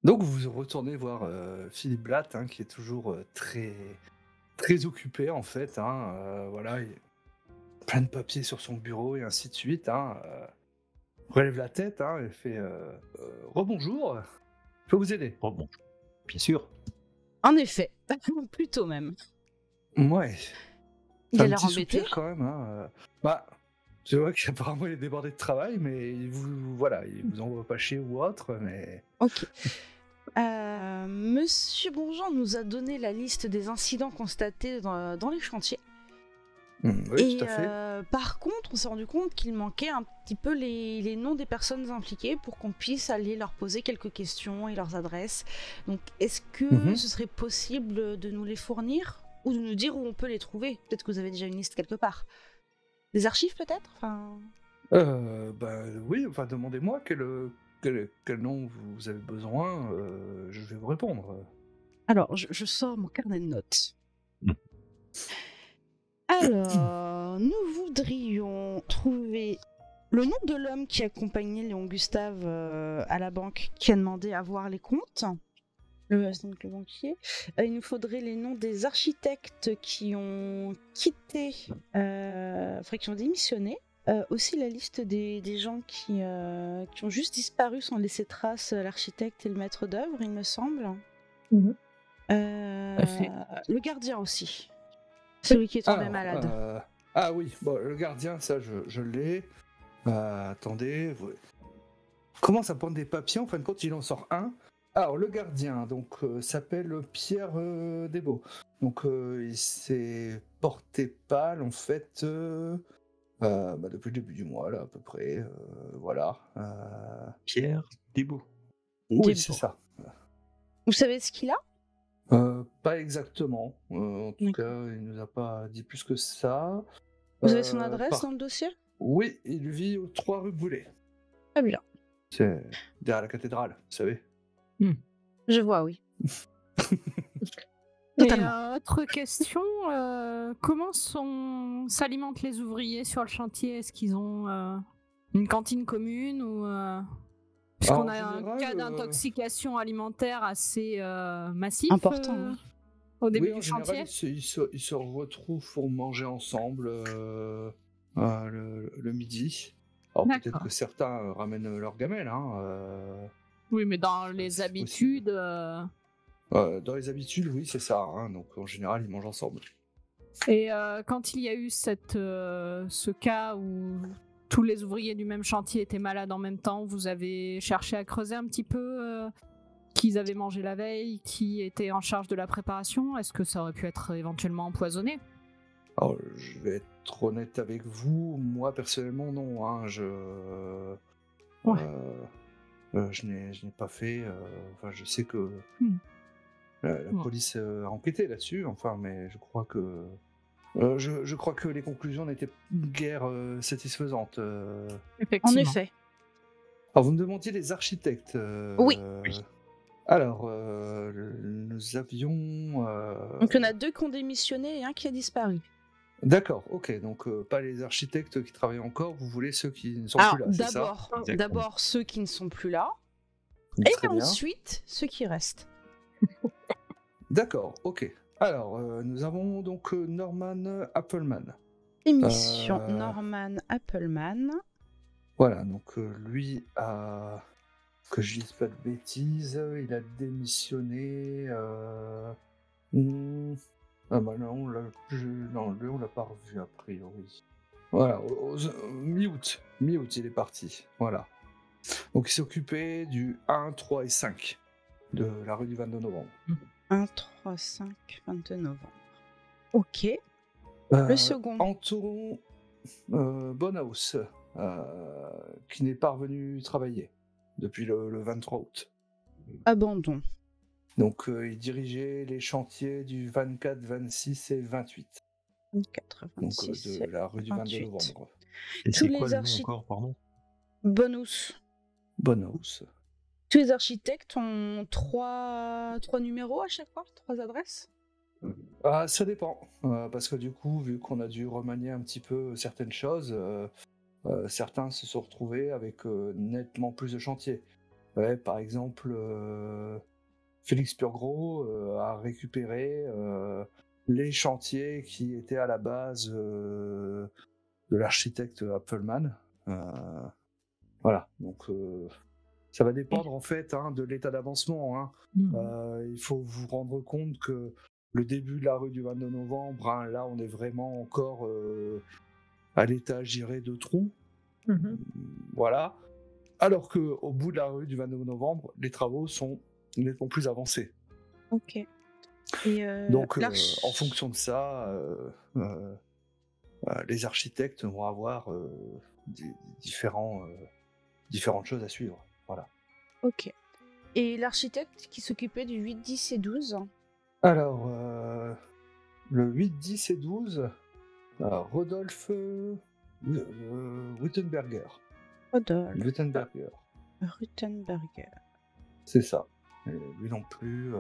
Donc vous retournez voir Philippe Blatt, hein, qui est toujours très occupé en fait. Hein, voilà, il plein de papiers sur son bureau et ainsi de suite. Hein, relève la tête hein, et fait rebonjour, je peux vous aider. Oh bon, bien sûr. En effet, plutôt même. Ouais, Il c'est a un l'air petit embêté. soupir quand même. Hein, bah, je vois qu'apparemment il est débordé de travail, mais il vous envoie pas chier ou autre, mais. Ok. Monsieur Bonjean nous a donné la liste des incidents constatés dans les chantiers. Oui, Et tout à fait. par contre, on s'est rendu compte qu'il manquait un petit peu les noms des personnes impliquées pour qu'on puisse aller leur poser quelques questions et leurs adresses. Donc, est-ce que ce serait possible de nous les fournir ou de nous dire où on peut les trouver? Peut-être que vous avez déjà une liste quelque part. Des archives, peut-être Bah oui, enfin demandez-moi quel nom vous avez besoin, je vais vous répondre. Alors, je sors mon carnet de notes. Mm. Alors, nous voudrions trouver le nom de l'homme qui accompagnait Léon Gustave à la banque, qui a demandé à voir les comptes. Donc le banquier. Il nous faudrait les noms des architectes qui ont quitté, qui ont démissionné. Aussi la liste des gens qui ont juste disparu sans laisser trace, l'architecte et le maître d'œuvre, il me semble. Mhm. Le gardien aussi. Celui qui est tombé Alors, malade. ah oui, bon, le gardien, ça je l'ai. Attendez, commence à prendre des papiers, en fin de compte il en sort un. Alors le gardien donc s'appelle Pierre Desbaux. Donc il s'est porté pâle en fait depuis le début du mois là à peu près. Voilà. Pierre Desbaux. Oui, Desbaux. c'est ça. Vous savez ce qu'il a? Pas exactement. En tout D'accord. cas, il nous a pas dit plus que ça. Vous avez son adresse dans le dossier? Oui, il vit aux 3 rue Boulet. Très bien. C'est derrière la cathédrale, vous savez. Je vois, oui. Et Totalement. autre question, comment s'alimentent les ouvriers sur le chantier? Est-ce qu'ils ont une cantine commune ou puisqu'on En a un général, cas d'intoxication alimentaire assez massif Important, oui. au début oui, en du général, chantier? ils se retrouvent pour manger ensemble le midi. Alors peut-être D'accord. que certains ramènent leur gamelle. Hein, Oui, mais dans les c'est habitudes, dans les habitudes, oui, c'est ça. Hein, donc en général, ils mangent ensemble. et quand il y a eu ce cas où tous les ouvriers du même chantier étaient malades en même temps, vous avez cherché à creuser un petit peu qu'ils avaient mangé la veille, qui était en charge de la préparation? Est-ce que ça aurait pu être éventuellement empoisonné? Alors, je vais être honnête avec vous, moi personnellement, non. Hein, Ouais. je n'ai pas fait. Enfin, je sais que Hmm. la Bon. police a enquêté là-dessus. Enfin, mais je crois que je crois que les conclusions n'étaient guère satisfaisantes. En Effectivement. effet. Alors, vous me demandiez les architectes. Oui. Alors, nous avions. Donc, il y en a 2 qui ont démissionné et un qui a disparu. D'accord, ok. Donc, pas les architectes qui travaillent encore, vous voulez ceux qui ne sont Alors, plus là, c'est ça? d'abord ceux qui ne sont plus là, Très et bien. ensuite ceux qui restent. D'accord, ok. Alors, nous avons donc Norman Appleman. Émission Norman Appleman. Voilà, donc lui a... Que je dise pas de bêtises, il a démissionné... Ah bah non, non, lui on l'a pas revu a priori. Voilà, mi-août, il est parti, voilà. Donc il s'occupait du 1, 3 et 5 de la rue du 22 novembre. 1, 3, 5, 22 novembre. Ok. Le second. Anton Bonhaus, qui n'est pas revenu travailler depuis le 23 août. Abandon. Donc il dirigeait les chantiers du 24, 26 et 28. 24, Donc 26 de la rue du 22 28. novembre. Et Tous c'est les quoi le nom archi- encore, pardon? Bonus. Bonhaus. Tous les architectes ont 3 numéros à chaque fois, 3 adresses. Ah, ça dépend, parce que du coup, vu qu'on a dû remanier un petit peu certaines choses, certains se sont retrouvés avec nettement plus de chantiers. Ouais, par exemple, Félix Purgro a récupéré les chantiers qui étaient à la base de l'architecte Appleman. Voilà, donc ça va dépendre en fait de l'état d'avancement. Hein. Il faut vous rendre compte que le début de la rue du 22 novembre, là on est vraiment encore à l'état, je dirais, de trou. Voilà. Alors qu'au bout de la rue du 22 novembre, les travaux sont nettement plus avancés. Ok. Et donc en fonction de ça, les architectes vont avoir différentes choses à suivre. Voilà. Ok. Et l'architecte qui s'occupait du 8, 10 et 12 ? Alors, le 8, 10 et 12, Rodolphe Wittenberger. Ruttenberger. C'est ça. Et lui non plus,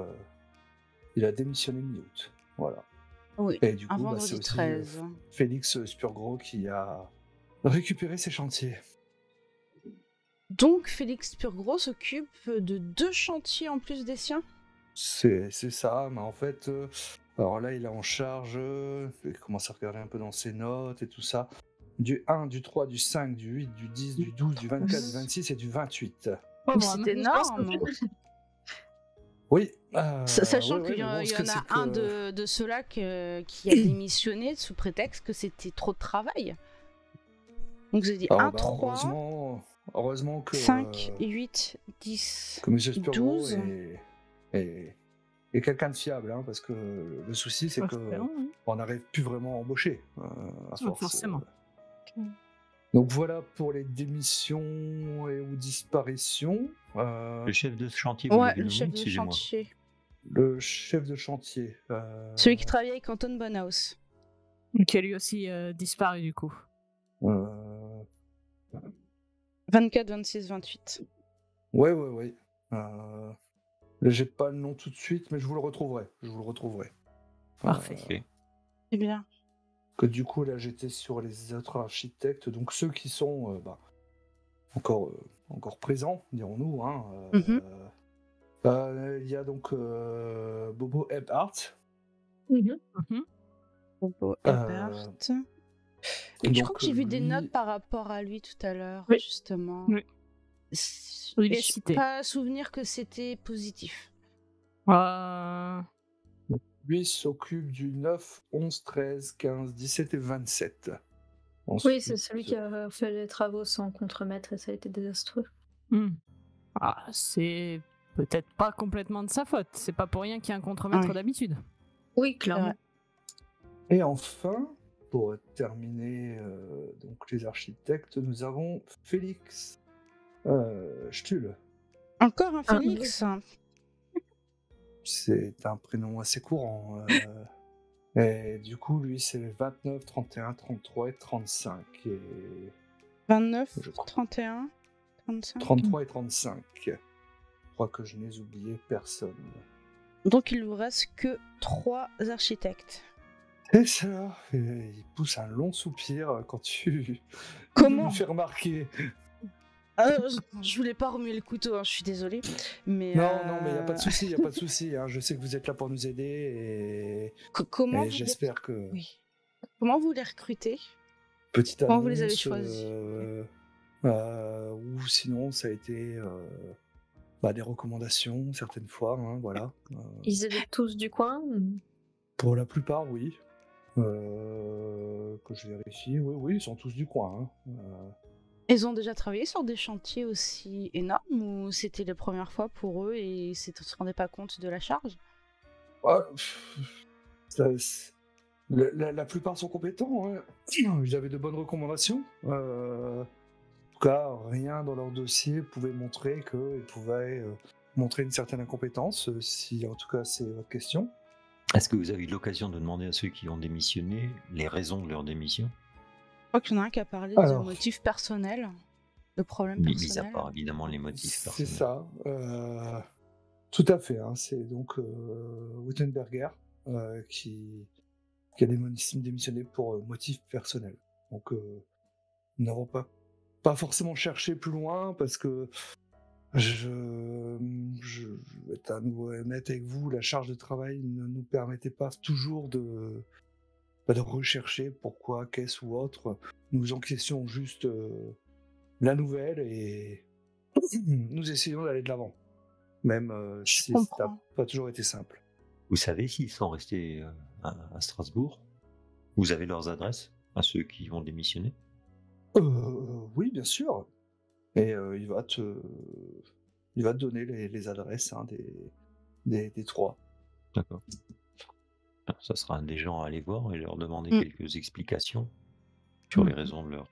il a démissionné mi-août. Voilà. Oui, et du coup, un vendredi c'est aussi 13. Félix Spurgro qui a récupéré ses chantiers. Donc, Félix Purgro s'occupe de 2 chantiers en plus des siens ? C'est ça, mais en fait, alors là, il est en charge, il commence à regarder un peu dans ses notes et tout ça, du 1, du 3, du 5, du 8, du 10, du 12, du 24, du 26 et du 28. Oh, c'est énorme. Oui. Sachant ouais, qu'il y en bon, a un de ceux-là qui a démissionné sous prétexte que c'était trop de travail. Donc j'ai dit 1, 3, heureusement que 5, 8, 10, que M. Spurgro 12. est quelqu'un de fiable, hein, parce que le souci c'est qu'on n'arrive plus vraiment à embaucher à force. Forcément. Donc voilà pour les démissions ou disparitions. Le chef de chantier, le chef de chantier. Le chef de chantier. Celui qui travaillait avec Anton Bonhaus. Qui a lui aussi disparu du coup. 24, 26, 28. Ouais. J'ai pas le nom tout de suite, mais je vous le retrouverai. Parfait. C'est bien. Que du coup, là, j'étais sur les autres architectes, donc ceux qui sont encore présents, dirons-nous. Il y a donc Bobo Ebhardt. Bobo Ebhardt. Je crois que j'ai vu des notes par rapport à lui tout à l'heure, justement. Oui. Il est cité. Pas souvenir que c'était positif. Lui s'occupe du 9, 11, 13, 15, 17 et 27. Ensuite, oui, c'est celui qui a fait les travaux sans contremaître et ça a été désastreux. C'est peut-être pas complètement de sa faute. C'est pas pour rien qu'il y a un contremaître d'habitude. Oui, clairement. Et enfin, pour terminer donc les architectes, nous avons Félix Stuhl. Encore un Félix. C'est un prénom assez courant. Et du coup, lui, c'est 29, 31, 33 et 35. Et... 29, 31, 35. 33 et 35. Je crois que je n'ai oublié personne. Donc, il vous reste que 3 architectes. C'est ça. Et il pousse un long soupir quand tu Comment lui fais remarquer. Je voulais pas remuer le couteau, je suis désolée. Mais non, mais il n'y a pas de souci, Je sais que vous êtes là pour nous aider et j'espère que... Oui. Comment vous les recrutez ? Petite annonce, comment vous les avez choisis ou sinon, ça a été des recommandations, certaines fois, voilà. Ils étaient tous du coin Pour la plupart, oui. Que je vérifie, oui, ils sont tous du coin. Ils ont déjà travaillé sur des chantiers aussi énormes ou c'était la première fois pour eux et ils ne se rendaient pas compte de la charge ? La plupart sont compétents. Ils avaient de bonnes recommandations. En tout cas, rien dans leur dossier pouvait montrer qu'ils pouvaient montrer une certaine incompétence, si en tout cas c'est votre question. Est-ce que vous avez eu l'occasion de demander à ceux qui ont démissionné les raisons de leur démission ? Je crois qu'il y en a un qui a parlé de motifs personnels, de problèmes personnels. Mis à part évidemment les motifs personnels. C'est ça, tout à fait. C'est donc Wittenberger qui a démissionné pour motifs personnels. Donc nous n'avons pas forcément cherché plus loin parce que Je vais être à nouveau honnête avec vous, la charge de travail ne nous permettait pas toujours de rechercher pourquoi, qu'est-ce ou autre. Nous encaissions juste la nouvelle et nous essayons d'aller de l'avant. Même si ça n'a comprends. pas toujours été simple. Vous savez s'ils sont restés à Strasbourg? Vous avez leurs adresses à ceux qui vont démissionner? Oui, bien sûr. Et il va te donner les adresses des trois. D'accord. Ça sera des gens à aller voir et leur demander quelques explications sur les raisons de leur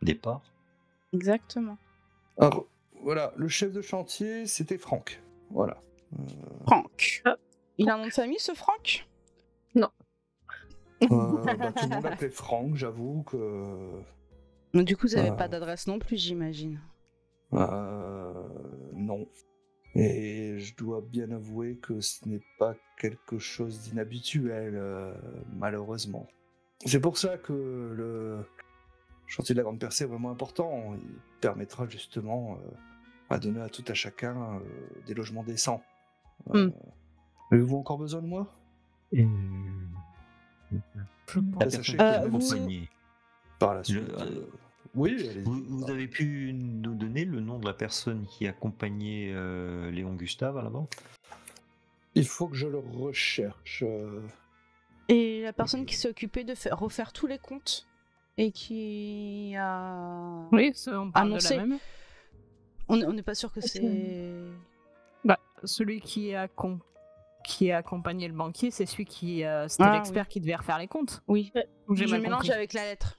départ. Exactement. Alors, voilà, le chef de chantier, c'était Franck. Voilà. Franck. Ah. Il a un nom de famille, ce Franck? Tout le monde l'appelait Franck, j'avoue que... Mais du coup, vous n'avez pas d'adresse non plus, j'imagine. Non. Et je dois bien avouer que ce n'est pas quelque chose d'inhabituel, malheureusement. C'est pour ça que le chantier de la Grande Percée est vraiment important. Il permettra justement à donner à tout à chacun des logements décents. Avez-vous encore besoin de moi? Je La pense. personne qui a vous- accompagné. Par la suite. Oui, allez-y. Vous avez pu nous donner le nom de la personne qui accompagnait Léon Gustave à la banque? Il faut que je le recherche. Et la personne qui s'est occupée de refaire tous les comptes et qui a... Oui, on parle Annoncé. de la même. On n'est pas sûr que c'est- c'est... Bah, celui qui a accompagné le banquier, c'est celui qui c'était Ah, l'expert qui devait refaire les comptes. Oui. Ou j'ai Je mal mélange compris. avec la lettre.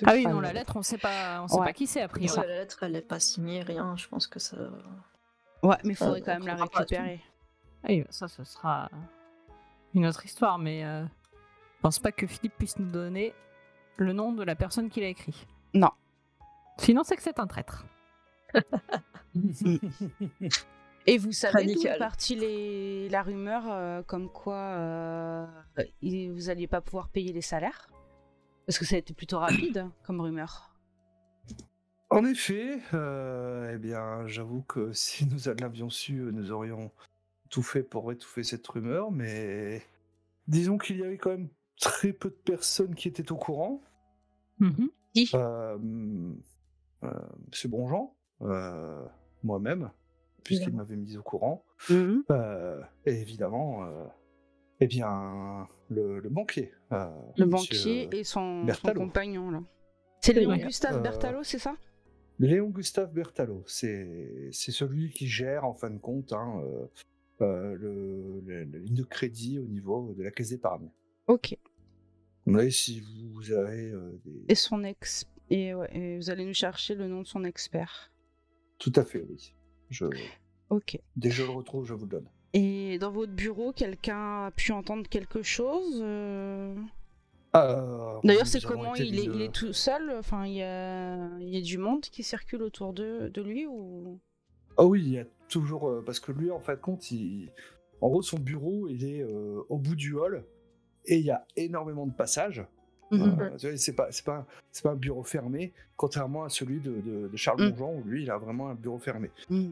Ah oui, non, la lettre, on sait pas Ouais. qui c'est a Parce priori. que la lettre, elle n'est pas signée, rien. Je pense que ça. Ouais, mais il faudrait quand même on la comprend pas récupérer. Oui, ça, ce sera une autre histoire, mais je pense pas que Philippe puisse nous donner le nom de la personne qui l'a écrit. Non. Sinon, c'est que c'est un traître. Et vous savez d'où est Radical. partie la rumeur comme quoi vous alliez pas pouvoir payer les salaires? Parce que ça a été plutôt rapide comme rumeur. En effet, eh bien, j'avoue que si nous l'avions su, nous aurions tout fait pour étouffer cette rumeur, mais disons qu'il y avait quand même très peu de personnes qui étaient au courant. Qui? Monsieur Bonjean, moi-même, puisqu'il Évidemment. m'avait mis au courant, Mhm. et évidemment, eh bien, le banquier. Le monsieur banquier et son Bertalo. compagnon, là. C'est Léon Ouais. Gustave Bertalo, c'est ça? Léon Gustave Bertalo, c'est celui qui gère en fin de compte la ligne de crédit au niveau de la caisse d'épargne. Ok. Mais si vous avez des... Et son ex... et vous allez nous chercher le nom de son expert. Tout à fait, oui. Ok. Dès que je le retrouve, je vous le donne. Et dans votre bureau, quelqu'un a pu entendre quelque chose D'ailleurs, Nous c'est avons comment été il est tout seul? Enfin, il y a du monde qui circule autour de lui ou... Ah oui, il y a toujours... parce que lui, en fin de compte, en gros, son bureau, il est au bout du hall, et il y a énormément de passages. Mhm. Tu vois, c'est pas un bureau fermé, contrairement à celui de Charles Bonjean, où lui, il a vraiment un bureau fermé. Mm.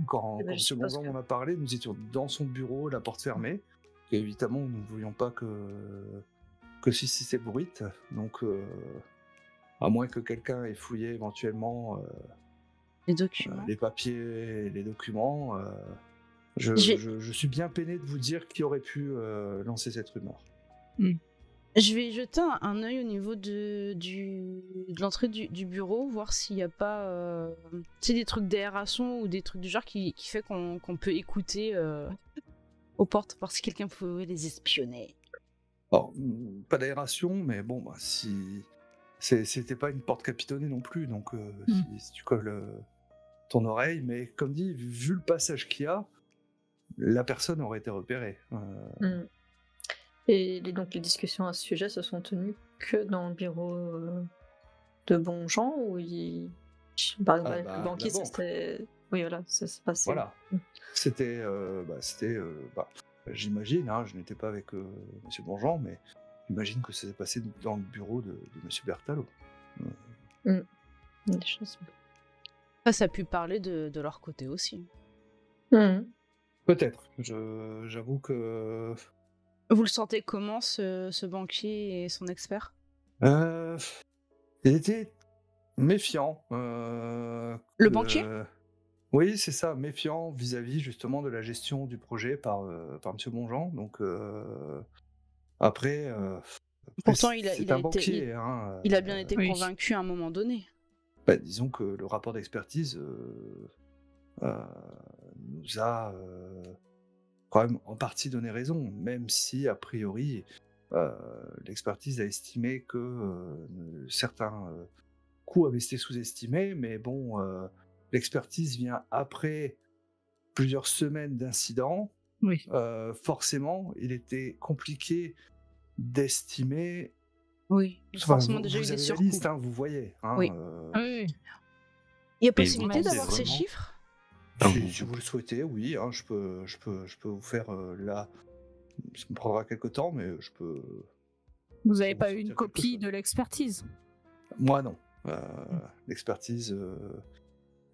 Quand Eh ben, M. je suppose Bonjean que- m'en a parlé, nous étions dans son bureau, la porte fermée, et évidemment, nous ne voulions pas que si c'était bruite, donc à moins que quelqu'un ait fouillé éventuellement Les documents. les papiers, les documents, je suis bien peiné de vous dire qui aurait pu lancer cette rumeur. Je vais jeter un œil au niveau de l'entrée du bureau, voir s'il n'y a pas des trucs d'aération ou des trucs du genre qui fait qu'on peut écouter aux portes, voir si quelqu'un pouvait les espionner. Alors, pas d'aération, mais bon, bah, si c'était pas une porte capitonnée non plus, donc si tu colles ton oreille, mais comme dit, vu le passage qu'il y a, la personne aurait été repérée. Et donc les discussions à ce sujet se sont tenues que dans le bureau de Bonjean ou par exemple avec bah, le banquier la banque. c'était... Oui voilà, ça s'est passé. Voilà. C'était, j'imagine, je n'étais pas avec Monsieur Bonjean, mais j'imagine que ça s'est passé dans le bureau de Monsieur Bertalo. Des choses. Ça a pu parler de leur côté aussi. Mhm. Peut-être. J'avoue que Vous le sentez comment, ce banquier et son expert? il était méfiant. Le banquier? Oui, c'est ça, méfiant vis-à-vis justement de la gestion du projet par Monsieur Bonjean. Donc après, Pourtant, c'est un banquier. Hein, il a bien été Oui. convaincu à un moment donné. disons que le rapport d'expertise nous a quand même en partie donné raison, même si a priori l'expertise a estimé que certains coûts avaient été sous-estimés, mais bon, l'expertise vient après plusieurs semaines d'incidents. Oui. Forcément, il était compliqué d'estimer. Oui, Enfin, forcément déjà eu vous des avez la surcoûts. liste, hein, vous voyez. Hein, Oui. Oui. Il y a Mais possibilité vous pensez d'avoir ces vraiment- chiffres? Ah, Si vous le souhaitez, oui, hein, je peux vous faire là. Ça me prendra quelques temps, mais je peux. Vous Ça n'avez vous pas sortir eu une quelque copie chose. de l'expertise? Moi, non. L'expertise,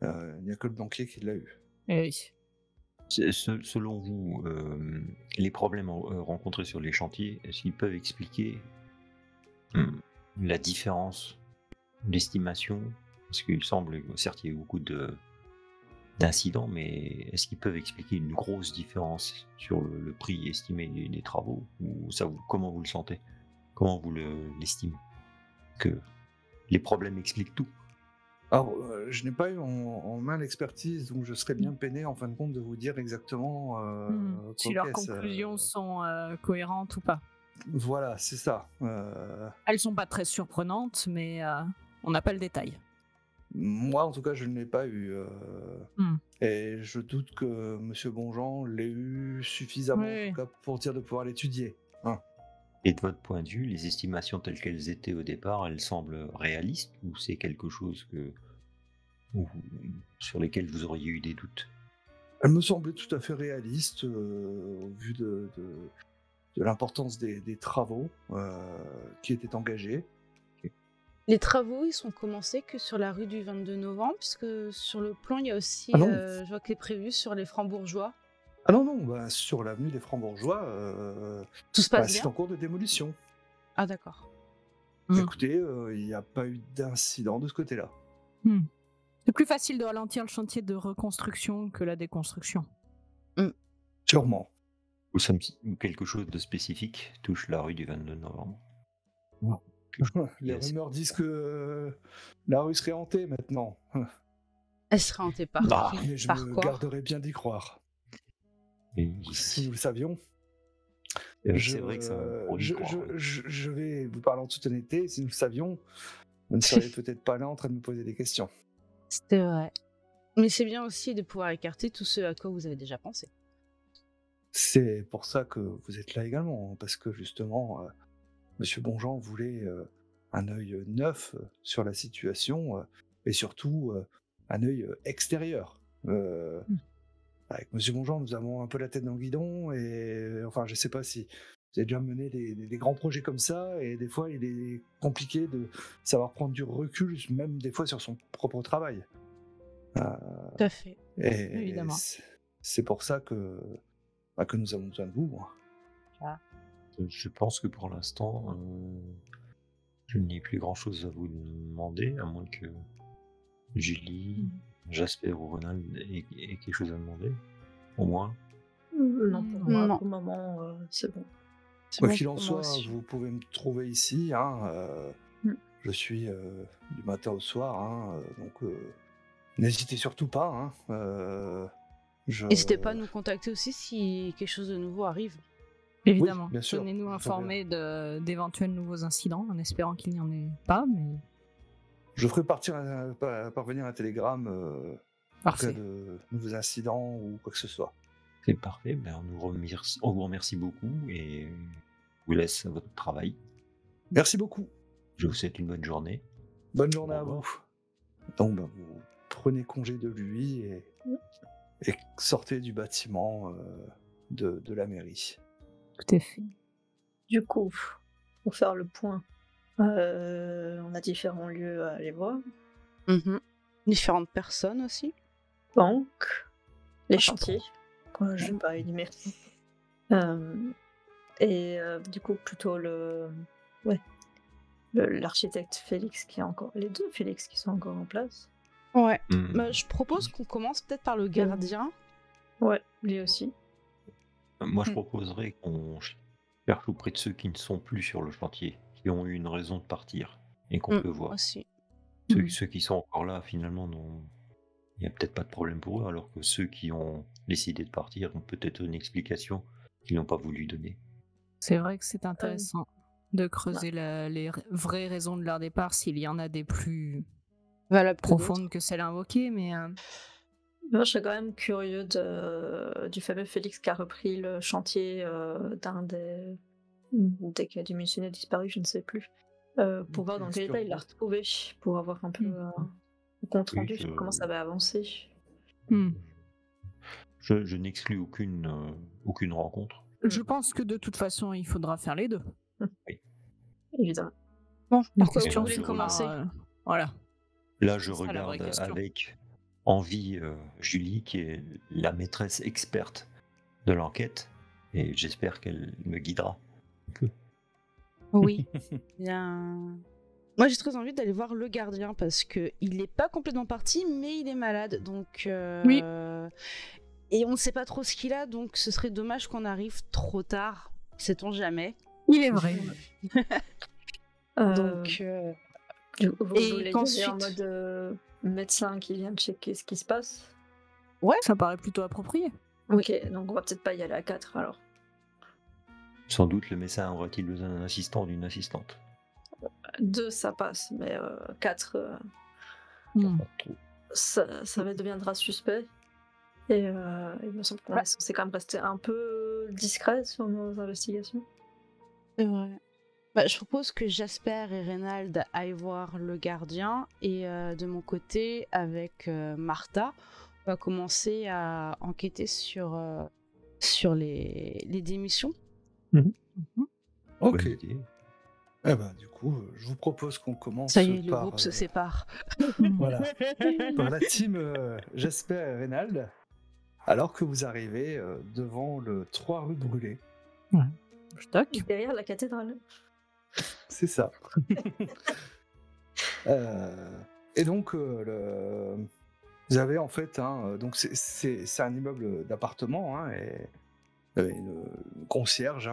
il n'y a que le banquier qui l'a eu. Eh oui. Selon vous, les problèmes rencontrés sur les chantiers, est-ce qu'ils peuvent expliquer la différence d'estimation? Parce qu'il semble, certes, il y a eu beaucoup d'incidents, mais est-ce qu'ils peuvent expliquer une grosse différence sur le prix estimé des travaux? Ou ça, comment vous le sentez? Comment vous l'estimez? Que les problèmes expliquent tout? Alors, je n'ai pas eu en main l'expertise, donc je serais bien peiné en fin de compte de vous dire exactement Si quoi leurs qu'est-ce, conclusions sont cohérentes ou pas. Voilà, c'est ça. Elles sont pas très surprenantes, mais on n'a pas le détail. Moi, en tout cas, je ne l'ai pas eu. Hmm. Et je doute que Monsieur Bonjean l'ait eu suffisamment, Oui. en tout cas, pour dire de pouvoir l'étudier. Hein. Et de votre point de vue, les estimations telles qu'elles étaient au départ, elles semblent réalistes ou c'est quelque chose sur lesquels vous auriez eu des doutes? Elle me semblait tout à fait réaliste au vu de l'importance des travaux qui étaient engagés. Les travaux, ils sont commencés que sur la rue du 22 novembre, puisque sur le plan, il y a aussi, Ah non. je vois qu'il est prévu sur les Francs-Bourgeois. Ah non, sur l'avenue des Francs-Bourgeois, Tout se passe c'est bien? en cours de démolition. Ah d'accord. Écoutez, il n'y a pas eu d'incident de ce côté-là. C'est plus facile de ralentir le chantier de reconstruction que la déconstruction. Sûrement. Ou quelque chose de spécifique touche la rue du 22 novembre. Les rumeurs disent que la rue serait hantée maintenant. Elle serait hantée par Bah, qui? Mais je Par me quoi? garderais bien d'y croire. Et Si nous le savions. c'est vrai que ça Je vais vous parler en toute honnêteté. Si nous le savions, vous ne seriez peut-être pas là en train de me poser des questions. C'était vrai. Mais c'est bien aussi de pouvoir écarter tout ce à quoi vous avez déjà pensé. C'est pour ça que vous êtes là également, parce que justement, Monsieur Bonjean voulait un œil neuf sur la situation et surtout un œil extérieur. Avec Monsieur Bonjean, nous avons un peu la tête dans le guidon et enfin, je sais pas si vous avez déjà mené des grands projets comme ça et des fois, il est compliqué de savoir prendre du recul, même des fois sur son propre travail. Tout à fait. Et Évidemment. c'est pour ça que nous avons besoin de vous. Je pense que pour l'instant, je n'ai plus grand-chose à vous demander, à moins que Julie, Jasper ou Ronald aient quelque chose à demander. Au moins. Non, pour moi, Non. pour le moment, c'est bon. C'est Quoi bon qu'il en pour moi soit, aussi. vous pouvez me trouver ici. Je suis du matin au soir, donc n'hésitez surtout pas. N'hésitez pas à nous contacter aussi si quelque chose de nouveau arrive. Évidemment. bien sûr. Tenez-nous Je informés d'éventuels nouveaux incidents, en espérant qu'il n'y en ait pas, mais Je ferai parvenir un télégramme en cas parfait. de nouveaux incidents ou quoi que ce soit. C'est parfait. Ben, on vous remercie beaucoup et vous laisse à votre travail. Merci beaucoup. Je vous souhaite une bonne journée. Bonne journée Au à revoir. vous. Donc, vous prenez congé de lui et sortez du bâtiment de la mairie. Tout à fait. Du coup, pour faire le point, on a différents lieux à aller voir. Mhm. Différentes personnes aussi. banque, les Ah, chantiers, quoi, je vais pas énumérer. Du coup, plutôt l'architecte Félix qui est encore... Les deux Félix qui sont encore en place. Ouais. Hmm. Bah, je propose qu'on commence peut-être par le gardien. Ouais, lui aussi. Moi, je proposerais qu'on cherche auprès de ceux qui ne sont plus sur le chantier, qui ont eu une raison de partir, et qu'on peut voir. Aussi. Ceux qui sont encore là, finalement, il n'y a peut-être pas de problème pour eux, alors que ceux qui ont décidé de partir ont peut-être une explication qu'ils n'ont pas voulu donner. C'est vrai que c'est intéressant de creuser les vraies raisons de leur départ, s'il y en a des plus Valable que profondes que celles invoquées, mais Moi, je serais quand même curieux du fameux Félix qui a repris le chantier d'un des qui a démissionné, disparu, je ne sais plus, pour voir dans quel état il l'a retrouvé, pour avoir un peu un compte rendu sur comment ça va avancer. Je n'exclus aucune rencontre. je pense que de toute façon, il faudra faire les deux. Évidemment. Bon, La par quoi question vous voulez sera, commencer voilà. Là, je C'est ça, la vraie regarde question. avec envie Julie, qui est la maîtresse experte de l'enquête, et j'espère qu'elle me guidera. Oui. Bien. Moi, j'ai très envie d'aller voir le gardien parce que il n'est pas complètement parti, mais il est malade. Donc, Oui. Et on ne sait pas trop ce qu'il a, donc ce serait dommage qu'on arrive trop tard. Sait-on jamais. Il est vrai. Donc, vous et voulez y aller en mode médecin qui vient de checker ce qui se passe? Ça paraît plutôt approprié. Ok, donc on va peut-être pas y aller à 4 alors. Sans doute le médecin aurait-il besoin d'un assistant ou d'une assistante. 2 ça passe, mais 4 ça deviendra suspect. Et il me semble qu'on est censé quand même rester un peu discret sur nos investigations. c'est vrai. Bah, je propose que Jasper et Reynald aillent voir le gardien et de mon côté, avec Martha, on va commencer à enquêter sur les démissions. Ok. Bonne idée. Eh ben, du coup, je vous propose qu'on commence Ça y est, le par, groupe se sépare. voilà, par la team Jasper et Reynald, alors que vous arrivez devant le 3 rue Brûlée. Stock. Derrière la cathédrale. C'est ça. Et donc, vous avez en fait, donc c'est un immeuble d'appartement, et une concierge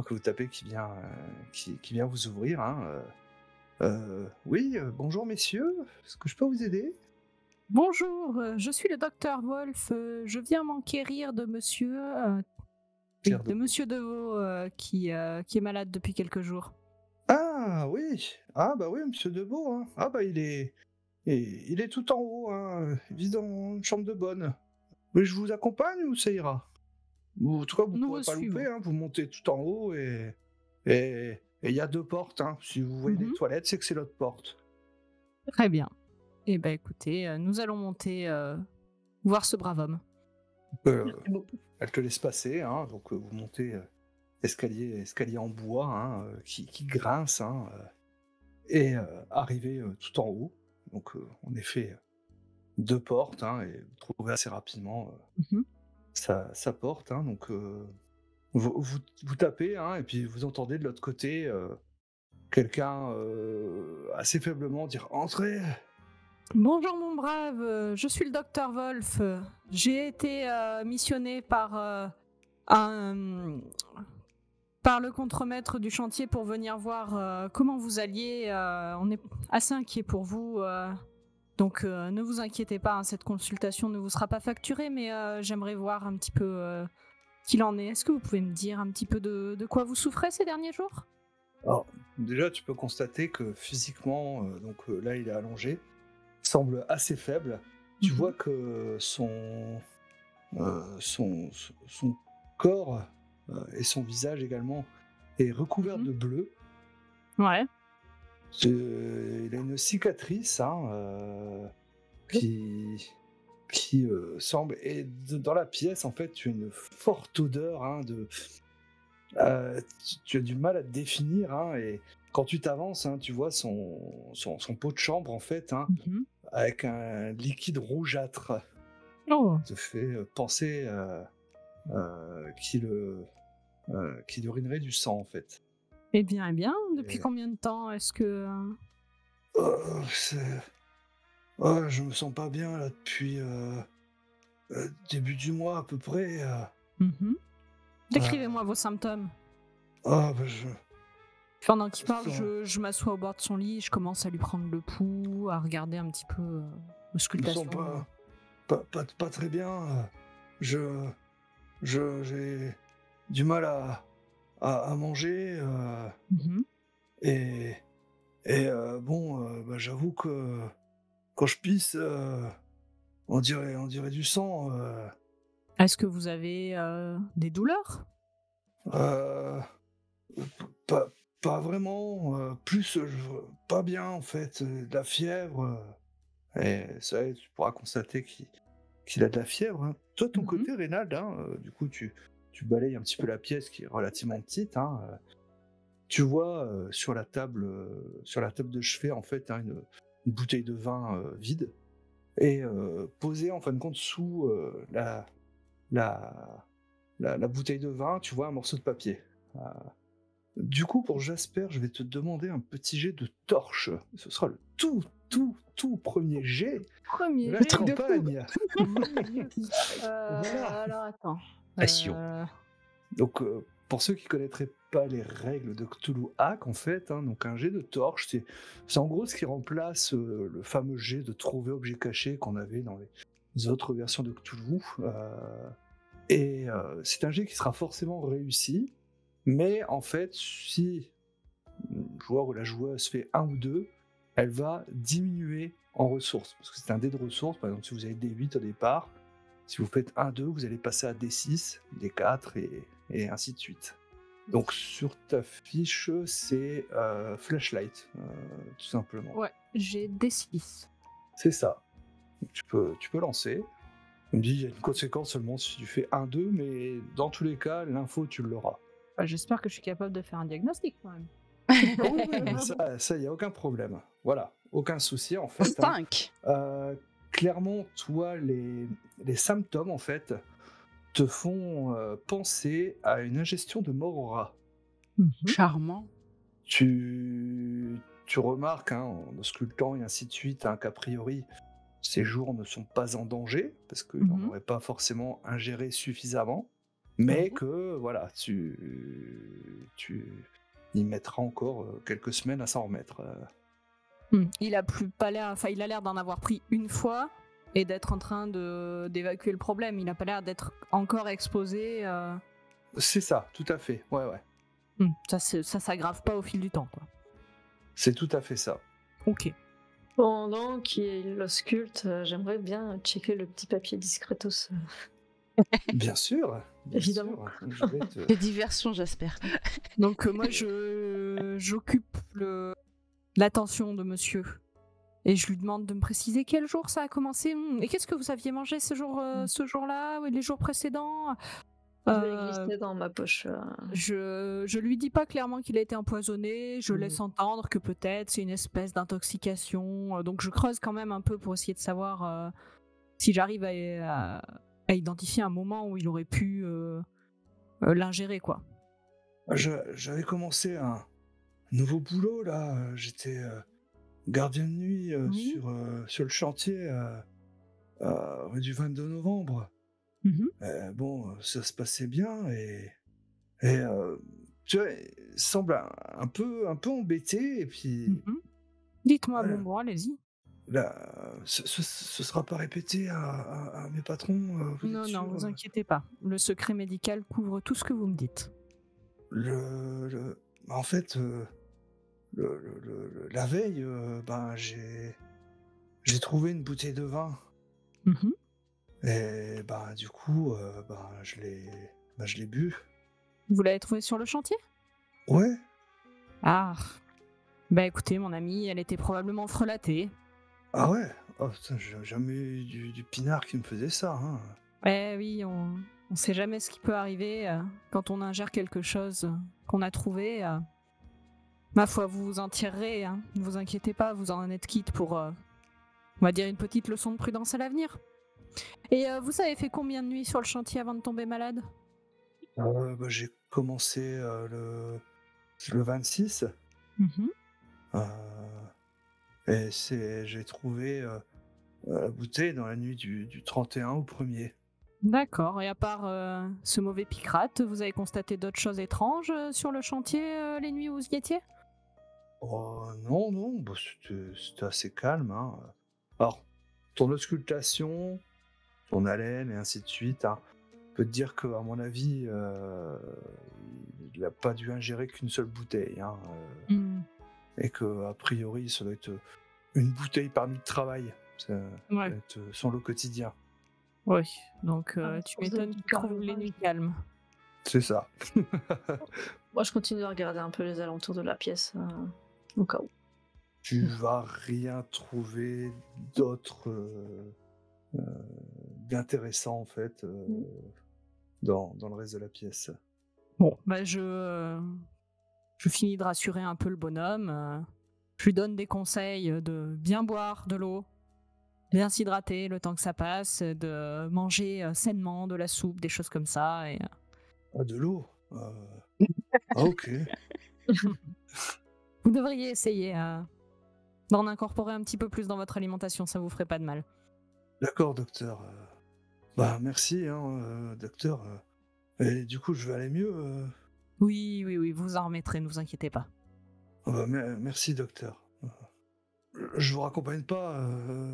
que vous tapez qui vient vous ouvrir. Oui, bonjour messieurs, est-ce que je peux vous aider? Bonjour, je suis le docteur Wolf. Je viens m'enquérir de monsieur Pierre de monsieur Deveau qui est malade depuis quelques jours. Ah oui, bah oui, monsieur Debeau. Ah bah il est tout en haut, il vit dans une chambre de bonne. Mais je vous accompagne ou ça ira? Ou en tout cas, vous ne Nous pourrez vous pas louper, suivons. vous montez tout en haut et il y a 2 portes. Si vous voyez les toilettes, c'est que c'est l'autre porte. Très bien. Eh ben écoutez, nous allons monter voir ce brave homme. Elle te laisse passer, donc vous montez escalier en bois qui grince, et arrivez tout en haut. Donc en effet, 2 portes, et vous trouvez assez rapidement sa porte. Donc vous tapez, et puis vous entendez de l'autre côté quelqu'un assez faiblement dire « Entrez !» Bonjour mon brave, je suis le docteur Wolf. J'ai été missionné par le contremaître du chantier pour venir voir comment vous alliez. On est assez inquiets pour vous. Donc ne vous inquiétez pas, cette consultation ne vous sera pas facturée, mais j'aimerais voir un petit peu qu'il en est. Est-ce que vous pouvez me dire un petit peu de quoi vous souffrez ces derniers jours? Alors, déjà, tu peux constater que physiquement, là il est allongé, semble assez faible. Tu vois que son corps et son visage également est recouvert de bleu. Ouais. Il a une cicatrice qui semble... Et dans la pièce, en fait, tu as une forte odeur Tu as du mal à te définir, hein, et quand tu t'avances, hein, tu vois son pot de chambre, en fait, hein, Mhm. avec un liquide rougeâtre. Oh. Ça te fait penser qu'il urinerait du sang, en fait. Eh bien, depuis Et- combien de temps est-ce que... Je me sens pas bien, là, depuis début du mois, à peu près. Mhm. Décrivez-moi vos symptômes. Bah, Pendant qu'il parle, Ça- je m'assois au bord de son lit, je commence à lui prendre le pouls, à regarder un petit peu je me l'auscultation. sens pas très bien. J'ai du mal à manger. Mhm. Et j'avoue que quand je pisse, on dirait du sang. Est-ce que vous avez des douleurs? Euh, pas, pas vraiment. Plus, pas bien en fait. De la fièvre. Et ça, tu pourras constater qu'il a de la fièvre, hein. Toi, de ton Mhm. côté, Reynald, hein, du coup, tu balayes un petit peu la pièce qui est relativement petite, hein. Tu vois sur la table de chevet, en fait, hein, une bouteille de vin vide, et posée en fin de compte sous la bouteille de vin, tu vois un morceau de papier. Du coup, pour Jasper, je vais te demander un petit jet de torche. Ce sera le tout premier jet Premier de la jet de campagne. Voilà. Alors attends. Passion. Donc, pour ceux qui connaîtraient pas les règles de Cthulhu Hack, en fait, hein, donc un jet de torche, c'est en gros ce qui remplace le fameux jet de trouver objet caché qu'on avait dans les autres versions de Cthulhu. Et c'est un jet qui sera forcément réussi, mais en fait, si le joueur ou la joueuse fait 1 ou 2, elle va diminuer en ressources, parce que c'est un dé de ressources. Par exemple, si vous avez D8 au départ, si vous faites 1-2, vous allez passer à D6, D4 et ainsi de suite. Donc sur ta fiche, c'est Flashlight, tout simplement. Ouais, j'ai D6. C'est ça. Donc, tu peux lancer. On me dit il y a une conséquence seulement si tu fais 1-2, mais dans tous les cas, l'info, tu l'auras. J'espère que je suis capable de faire un diagnostic quand même. Oui, mais ça, il n'y a aucun problème. Voilà, aucun souci en fait. 5. Clairement, toi, les symptômes en fait te font penser à une ingestion de Morora. Charmant. Tu remarques, hein, en auscultant et ainsi de suite, hein, qu'a priori, ces jours ne sont pas en danger, parce qu'ils n'en auraient pas forcément ingéré suffisamment, mais que, voilà, tu y mettras encore quelques semaines à s'en remettre. Il a pas l'air, enfin il a l'air d'en avoir pris une fois et d'être en train d'évacuer le problème. Il n'a pas l'air d'être encore exposé. C'est ça, tout à fait, ouais. Ça s'aggrave pas au fil du temps, quoi. C'est tout à fait ça. Ok. Pendant qu'il ausculte, j'aimerais bien checker le petit papier discretos. Bien sûr. Évidemment. Je vais te... Des diversions, j'espère. Donc moi j'occupe l'attention de monsieur et je lui demande de me préciser quel jour ça a commencé. Et qu'est-ce que vous aviez mangé ce jour-là et les jours précédents? Je vais glisser dans ma poche. Je lui dis pas clairement qu'il a été empoisonné, je laisse entendre que peut-être c'est une espèce d'intoxication, donc je creuse quand même un peu pour essayer de savoir si j'arrive à identifier un moment où il aurait pu l'ingérer, quoi. J'avais commencé un nouveau boulot là, j'étais gardien de nuit sur le chantier du 22 novembre. Bon, ça se passait bien et tu vois, il semble un peu embêté et puis Dites-moi, voilà. bon, allez-y. Là, ce sera pas répété à mes patrons. Vous êtes Non, sûr vous inquiétez pas. Le secret médical couvre tout ce que vous me dites. En fait, la veille, j'ai trouvé une bouteille de vin. Et du coup, je l'ai bu. Vous l'avez trouvée sur le chantier? Ouais. Ah. Écoutez, mon ami, elle était probablement frelatée. Ah ouais? Oh putain, j'ai jamais eu du pinard qui me faisait ça, hein. Oui, On sait jamais ce qui peut arriver quand on ingère quelque chose qu'on a trouvé. Ma foi, vous vous en tirerez, hein. Ne vous inquiétez pas, vous en êtes quitte pour, on va dire, une petite leçon de prudence à l'avenir. Et vous avez fait combien de nuits sur le chantier avant de tomber malade? J'ai commencé le 26 Mhm. euh, et j'ai trouvé la bouteille dans la nuit du 31 au 1er. D'accord, et à part ce mauvais picrate, vous avez constaté d'autres choses étranges sur le chantier les nuits où vous y étiez? Oh, non, bah, c'était assez calme, hein. Alors, ton auscultation, ton haleine et ainsi de suite, hein, peut te dire qu'à mon avis, il n'a pas dû ingérer qu'une seule bouteille, hein, et que a priori, ça doit être une bouteille par nuit de travail. Ça doit Ouais. être son lot quotidien. Oui, donc tu pour m'étonnes ça, qu'il du trouve les carburant. nuits calmes. C'est ça. Moi, je continue à regarder un peu les alentours de la pièce, au cas où. Tu vas rien trouver d'autre d'intéressant en fait dans le reste de la pièce. Bon, bah je finis de rassurer un peu le bonhomme. Je lui donne des conseils de bien boire de l'eau, bien s'hydrater le temps que ça passe, de manger sainement, de la soupe, des choses comme ça. Et, Ah, de l'eau. Ah, ok. vous devriez essayer d'en incorporer un petit peu plus dans votre alimentation, ça vous ferait pas de mal. D'accord, docteur. Bah merci, hein, docteur. Et du coup, je vais aller mieux. Oui, vous en remettrez, ne vous inquiétez pas. Ah bah, merci, docteur. Je vous raccompagne pas.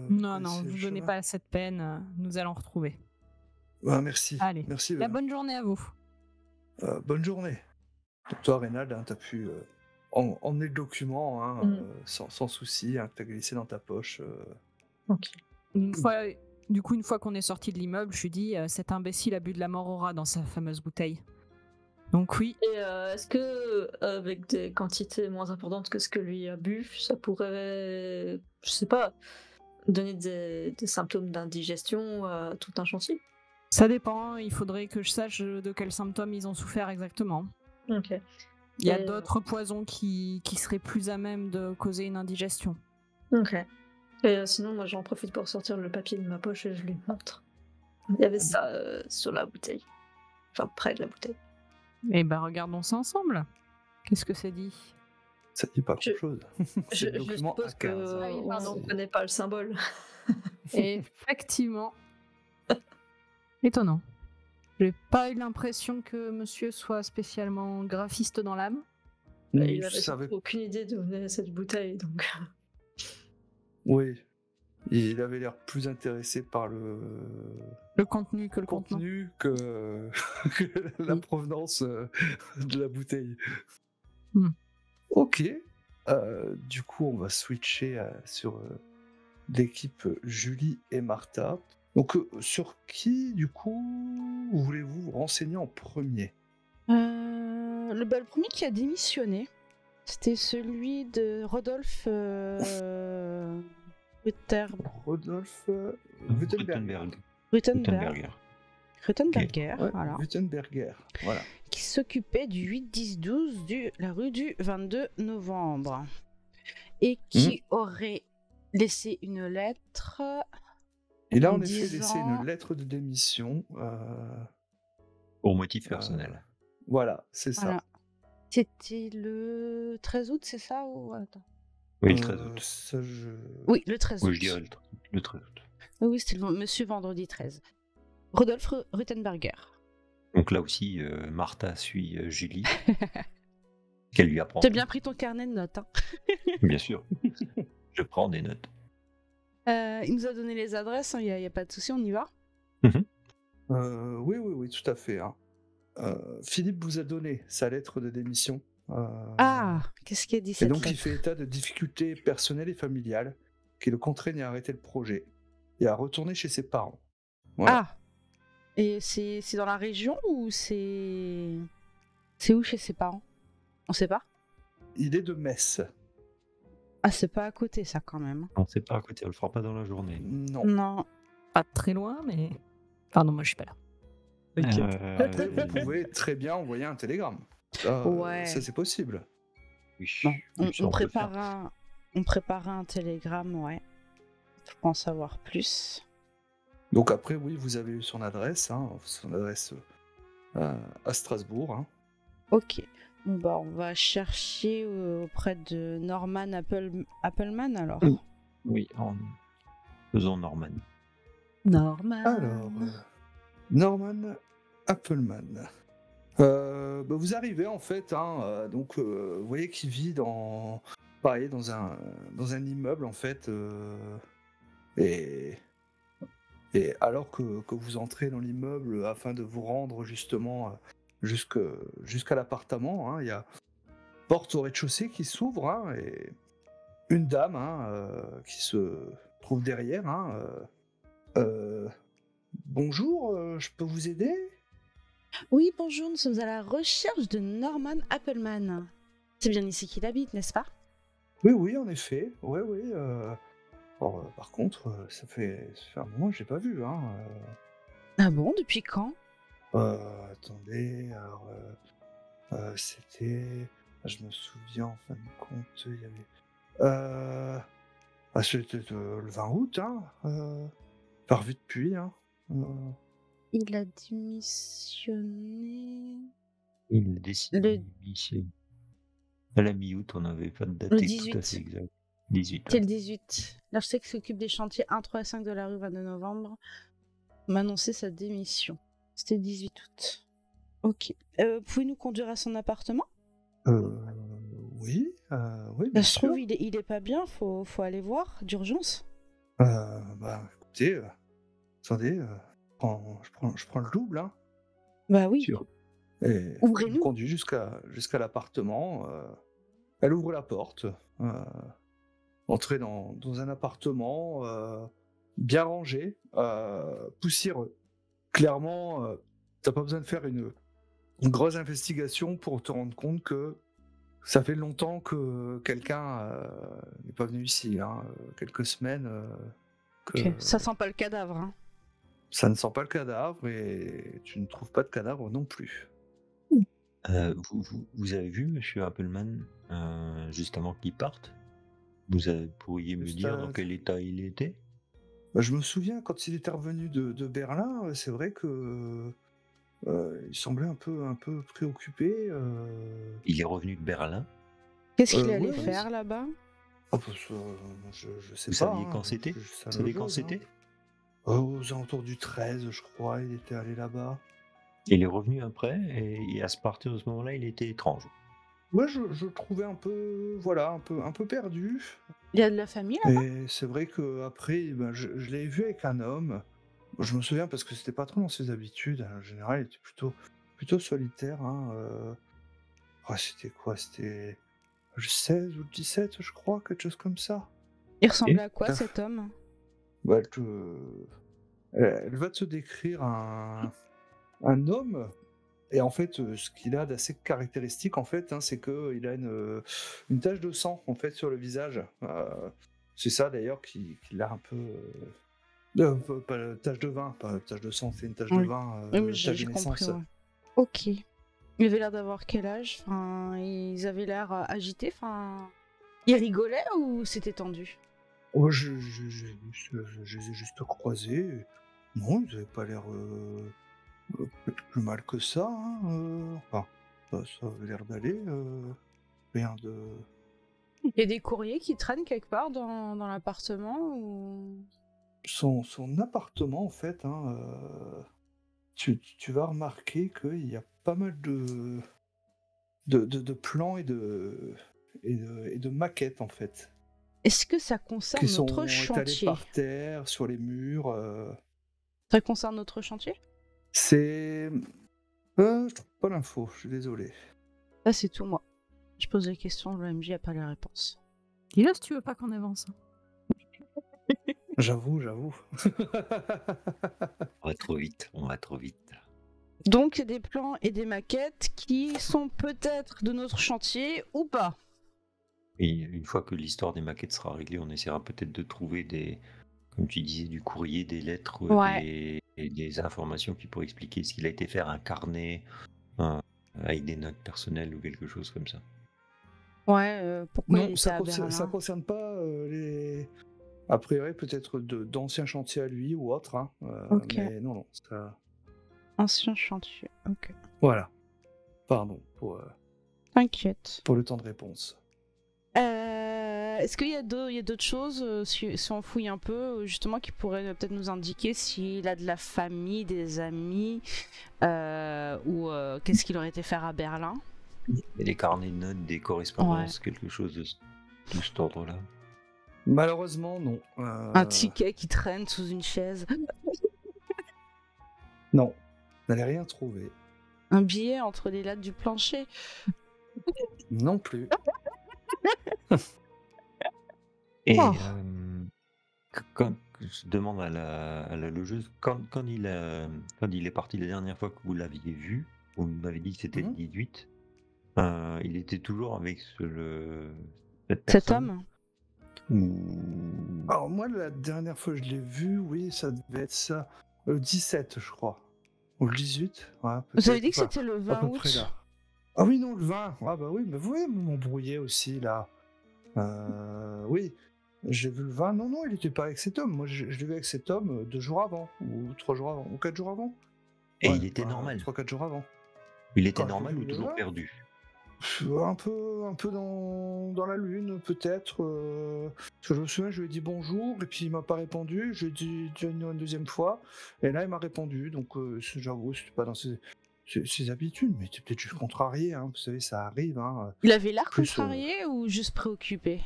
Non, laisser ne le vous donnez chemin. pas cette peine, nous allons retrouver. Bah, merci. Allez, Merci. la bonne journée à vous. Bonne journée. Donc, toi, Reynald, hein, t'as pu emmener le document hein, sans souci, hein, que t'as glissé dans ta poche. Ok. Une fois qu'on est sorti de l'immeuble, je lui dis cet imbécile a bu de la mort au rat dans sa fameuse bouteille. Donc oui. Et est-ce que, avec des quantités moins importantes que ce que lui a bu, ça pourrait, je sais pas, donner des symptômes d'indigestion à tout un chantier? Ça dépend, il faudrait que je sache de quels symptômes ils ont souffert exactement. Ok. Il y a Et, d'autres poisons qui seraient plus à même de causer une indigestion. Ok. Et sinon, moi, j'en profite pour sortir le papier de ma poche et je lui montre. Il y avait ça sur la bouteille. Enfin, près de la bouteille. Eh ben, regardons ça ensemble. Qu'est-ce que c'est dit? Ça dit pas Je- grand-chose. C'est Je le document suppose A15. Ah oui, pardon. qu'on ne connaît pas le symbole. Effectivement. Étonnant. J'ai pas eu l'impression que monsieur soit spécialement graphiste dans l'âme. Il Je avait savais. aucune idée d'où venait cette bouteille, donc... Oui. Il avait l'air plus intéressé par le Le contenu que le contenant. contenu que, que la provenance de la bouteille. Hmm. Ok. Du coup, on va switcher sur l'équipe Julie et Martha. Donc, sur qui, du coup, voulez-vous vous renseigner en premier? Le premier qui a démissionné, c'était celui de Rodolphe Rodolphe Wittenberger. Rutenberger, Ouais, voilà, Wittenberger. Voilà. qui s'occupait du 8-10-12 de la rue du 22 novembre et qui aurait laissé une lettre. Il a en en effet laissé disant- une lettre de démission. Pour motif personnel. Voilà, c'est ça. Voilà. C'était le 13 août, c'est ça ou... Attends. Oui, le 13 août. Ça, Oui, le 13 août. Oui, je dirais le 13 août. Oui, c'était monsieur vendredi 13. Rodolphe Rutenberger. Donc là aussi, Martha suit Julie. Qu'elle lui apprend. T'as bien pris ton carnet de notes. Hein. Bien sûr. Je prends des notes. Il nous a donné les adresses, il n'y a pas de souci, on y va. oui, tout à fait. Hein. Philippe vous a donné sa lettre de démission. Ah, qu'est-ce qu'il a dit Et cette donc, il lettre fait état de difficultés personnelles et familiales qui le contraignent à arrêter le projet et à retourner chez ses parents. Voilà. Ah, et c'est dans la région ou c'est où chez ses parents? On sait pas. Il est de Metz. Ah, c'est pas à côté ça quand même. On ne sait pas à côté, on le fera pas dans la journée. Non. Non. Pas très loin, mais... Pardon, moi je suis pas là. Après, vous pouvez très bien envoyer un télégramme. Ouais. Ça c'est possible. Oui, Non, oui, ça, on peut faire. préparera un télégramme, ouais. Pour en savoir plus. Donc après, oui, vous avez eu son adresse à Strasbourg. Hein. Ok. Bon, bah, on va chercher auprès de Norman Appleman alors. Oui, en faisant Norman. Norman. Alors, Norman Appleman. Vous arrivez en fait, hein, donc vous voyez qu'il vit pareil, dans un immeuble en fait, et alors que vous entrez dans l'immeuble afin de vous rendre justement jusqu'à l'appartement, hein, il y a une porte au rez-de-chaussée qui s'ouvre, hein, et une dame, hein, qui se trouve derrière. Hein, bonjour, je peux vous aider? Oui, bonjour, nous sommes à la recherche de Norman Appleman. C'est bien ici qu'il habite, n'est-ce pas? Oui, en effet. Oui. Alors, par contre, ça fait un moment que je l'ai pas vu. Hein. Ah bon, depuis quand? Attendez, alors c'était, je me souviens en fin de compte, il y avait, c'était le 20 août, hein. Pas revu depuis, hein. Il a démissionné... Il décide Le- d'ici. À la mi-août, on n'avait pas de date Le tout à 18. fait exacte. 18. C'est le 18. L'architecte qui s'occupe des chantiers 1, 3 et 5 de la rue 22 novembre m'a annoncé sa démission. C'était le 18 août. Ok. Pouvez-nous conduire à son appartement? Oui, Ça bien se sûr. trouve, il est pas bien, faut aller voir, d'urgence. Écoutez, attendez, je prends le double, hein. Bah oui. Sûr. Et Ouvrez-nous. me conduit jusqu'à l'appartement. Elle ouvre la porte. Entrer dans un appartement bien rangé, poussiéreux. Clairement, t'as pas besoin de faire une grosse investigation pour te rendre compte que ça fait longtemps que quelqu'un n'est pas venu ici. Hein, quelques semaines. Que Ok. Ça sent pas le cadavre, hein. ça ne sent pas le cadavre et tu ne trouves pas de cadavre non plus. Vous avez vu Monsieur Appleman juste avant qu'il parte? Pourriez me Juste dire dans quel état il était? Je me souviens quand il était revenu de Berlin, c'est vrai que il semblait un peu préoccupé. Il est revenu de Berlin. Qu'est-ce qu'il allait ouais, faire là-bas? Oh, je sais Vous pas. saviez quand hein, c'était? je sais Vous savez le quand jour, hein. c'était? Aux alentours du 13, je crois, il était allé là-bas. Il est revenu après et à partir de ce moment-là, il était étrange. Ouais, je le trouvais un peu perdu. Il y a de la famille là? Et c'est vrai que après, je l'ai vu avec un homme. Je me souviens parce que c'était pas trop dans ses habitudes. En général, il était plutôt solitaire. Hein. C'était quoi? C'était le 16 ou le 17, je crois, quelque chose comme ça. Il ressemblait à quoi Putain. cet homme? Bah, elle va te décrire un homme. Et en fait, ce qu'il a d'assez caractéristique, en fait, hein, c'est qu'il a une tache de sang, en fait, sur le visage. C'est ça, d'ailleurs, qui l'a un peu... pas tache de vin, pas tache de sang, c'est une tache de Oui. vin, Oui, mais tache j'ai de compris. naissance. Ouais. Ok. Il avait l'air d'avoir quel âge? Enfin, ils avaient l'air agités. Enfin, ils rigolaient ou c'était tendu? Oh, je les ai juste croisés. Non, ils n'avaient pas l'air plus mal que ça. Hein, enfin, ça avait l'air d'aller. Rien de... Il y a des courriers qui traînent quelque part dans l'appartement ou... Son appartement, en fait, hein, tu vas remarquer qu'il y a pas mal de plans et de maquettes, en fait, Est-ce que ça concerne qui sont notre étalés chantier? par terre, sur les murs. Ça concerne notre chantier? C'est... je trouve pas l'info, je suis désolé. Ça, c'est tout moi. Je pose les questions, le MJ a pas les réponses. Dis-le si tu veux pas qu'on avance. J'avoue. On va trop vite, on va trop vite. Donc, des plans et des maquettes qui sont peut-être de notre chantier ou pas. Et une fois que l'histoire des maquettes sera réglée, on essaiera peut-être de trouver comme tu disais, du courrier, des lettres, Ouais. des informations qui pourraient expliquer ce qu'il a été faire un carnet avec des notes personnelles ou quelque chose comme ça. Ouais, pourquoi il Non, était ça à Berlin? concerne pas les. A priori, peut-être d'anciens chantiers à lui ou autre. Hein, Ok. Mais non, ça. Ancien chantier, ok. Voilà. Pardon T'inquiète. pour le temps de réponse. Est-ce qu'il y a d'autres choses, si on fouille un peu, justement, qui pourraient peut-être nous indiquer s'il a de la famille, des amis, ou qu'est-ce qu'il aurait été faire à Berlin? Et les carnets de notes, des correspondances, quelque chose de cet ordre-là. Malheureusement, non. Un ticket qui traîne sous une chaise? Non. Vous n'allez rien trouver. Un billet entre les lattes du plancher? Non plus. Et Oh. quand je demande à la logeuse, quand il est parti la dernière fois que vous l'aviez vu, vous m'avez dit que c'était le 18, il était toujours avec cette Cet personne homme? ou... Alors moi, la dernière fois que je l'ai vu, oui, ça devait être ça. Le 17, je crois. Ou le 18. Ouais, Vous avez peut-être. dit que Enfin, c'était le à 20 peu près août? là. Ah oui, non, le 20. Ah bah oui, mais vous voyez, vous m'embrouillez aussi, là. Oui, j'ai vu le 20. Non, il était pas avec cet homme. Moi, je l'ai vu avec cet homme 2 jours avant, ou 3 jours avant, ou 4 jours avant. Et Ouais, il était normal. 3-4 jours avant. Il était Quand je l'ai normal vu ou le toujours 20, perdu? un peu dans la lune, peut-être. Parce que je me souviens, je lui ai dit bonjour, et puis il m'a pas répondu. Je lui ai dit une deuxième fois, et là il m'a répondu. Donc j'avoue, c'était pas dans ses habitudes, mais c'était peut-être juste contrarié. Hein. Vous savez, ça arrive. Hein. Il avait l'air Plus, contrarié ou juste préoccupé?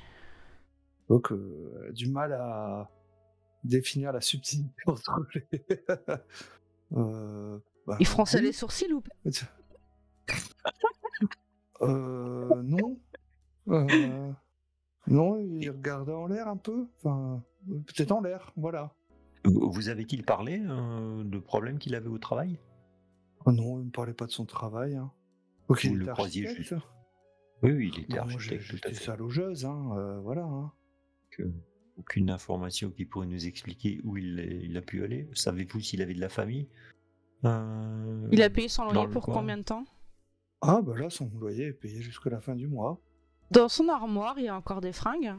Donc du mal à définir la subtilité entre les. Il fronçait oui. les sourcils ou pas? Non. Non, il regardait en l'air un peu. Enfin, peut-être en l'air, voilà. Vous avait-il parlé de problèmes qu'il avait au travail? Oh non, il ne me parlait pas de son travail. Hein. Ok, Vous il le était croisiez architecte. juste? Oui, il était Bon, moi, architecte, tout à j'étais fait. sa logeuse, hein, voilà. Hein. Aucune information qui pourrait nous expliquer où il a pu aller. Savez-vous s'il avait de la famille? Il a payé son dans loyer le pour coin combien de temps? Ah, bah là, son loyer est payé jusqu'à la fin du mois. Dans son armoire, il y a encore des fringues?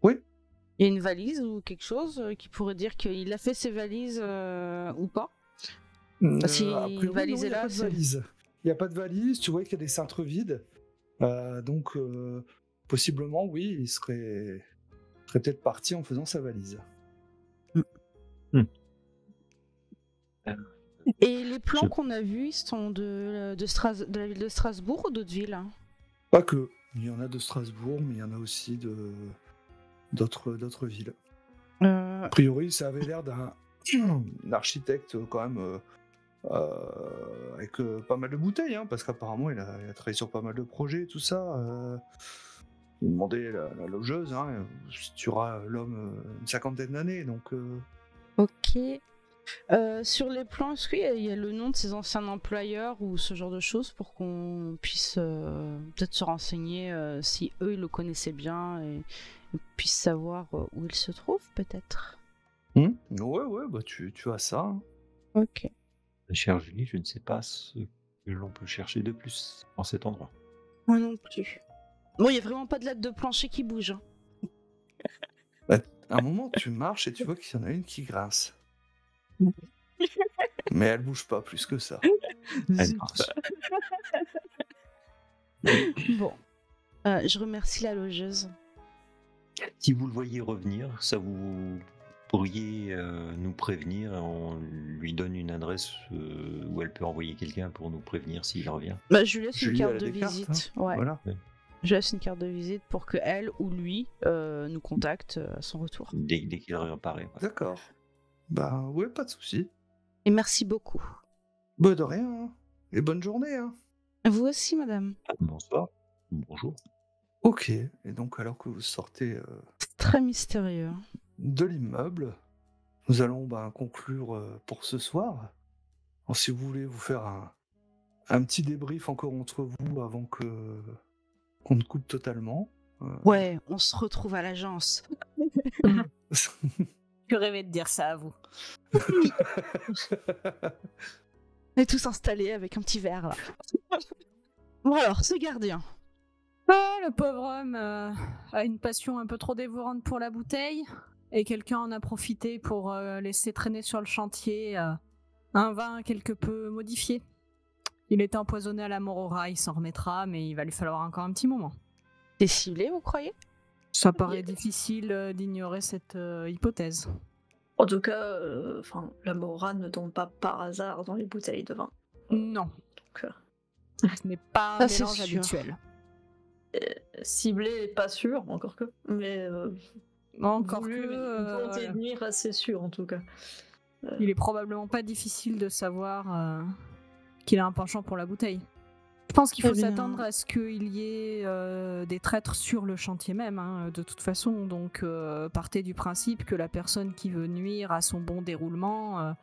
Oui. Il y a une valise ou quelque chose qui pourrait dire qu'il a fait ses valises ou pas? Si A priori, une valise non, est il n'y a là, pas de valise. Il n'y a pas de valise, tu vois qu'il y a des cintres vides. Donc, possiblement, oui, il serait peut-être parti en faisant sa valise. Et les plans qu'on a vus, ils sont de la ville de Strasbourg ou d'autres villes? Pas que. Il y en a de Strasbourg, mais il y en a aussi d'autres villes. A priori, ça avait l'air d'un architecte quand même avec pas mal de bouteilles, hein, parce qu'apparemment il a travaillé sur pas mal de projets et tout ça. Il demandait la logeuse, hein, si tu auras l'homme une 50aine d'années, donc. Ok. Sur les plans, est-ce qu'il y a le nom de ses anciens employeurs ou ce genre de choses pour qu'on puisse peut-être se renseigner si eux ils le connaissaient bien et puissent savoir où il se trouve peut-être? Ouais, bah tu as ça. Hein. Ok. Chère Julie, je ne sais pas ce que l'on peut chercher de plus en cet endroit. Moi non plus. Bon, il n'y a vraiment pas de latte de plancher qui bouge. Hein. À un moment, tu marches et tu vois qu'il y en a une qui grince. Mais elle bouge pas plus que ça. Elle grince. Bon. Je remercie la logeuse. Si vous le voyez revenir, ça vous pourriez nous prévenir et on lui donne une adresse où elle peut envoyer quelqu'un pour nous prévenir s'il revient. Bah, je lui laisse Julie, une elle carte a de des cartes, visite. hein. Ouais. Voilà. Je lui laisse une carte de visite pour que elle ou lui nous contacte à son retour. Dès qu'il réapparaît. Ouais. D'accord. Bah ouais, pas de souci. Et merci beaucoup. Bah de rien. Hein. Et bonne journée. Hein. Vous aussi, madame. Bonsoir. Bonjour. Ok. Et donc alors que vous sortez C'est très mystérieux. de l'immeuble, nous allons conclure pour ce soir. Alors, si vous voulez vous faire un petit débrief encore entre vous avant qu'on ne coupe totalement. Ouais, on se retrouve à l'agence. Je rêvais de dire ça à vous. On est tous installés avec un petit verre là. Bon alors, ce gardien. Ah, le pauvre homme a une passion un peu trop dévorante pour la bouteille, et quelqu'un en a profité pour laisser traîner sur le chantier un vin quelque peu modifié. Il était empoisonné à la morora, il s'en remettra, mais il va lui falloir encore un petit moment. T'es ciblé, vous croyez? Ça paraît difficile d'ignorer cette hypothèse. En tout cas, la morora ne tombe pas par hasard dans les bouteilles de vin. Non, Donc, ce n'est pas un Ça, c'est mélange sûr. habituel. ciblé, pas sûr, encore que. Mais Encore voulu, que... volonté de nuire, assez sûr en tout cas. il est probablement pas difficile de savoir qu'il a un penchant pour la bouteille. Je pense qu'il faut Très bien. s'attendre à ce qu'il y ait des traîtres sur le chantier même, hein, de toute façon. Donc, partez du principe que la personne qui veut nuire à son bon déroulement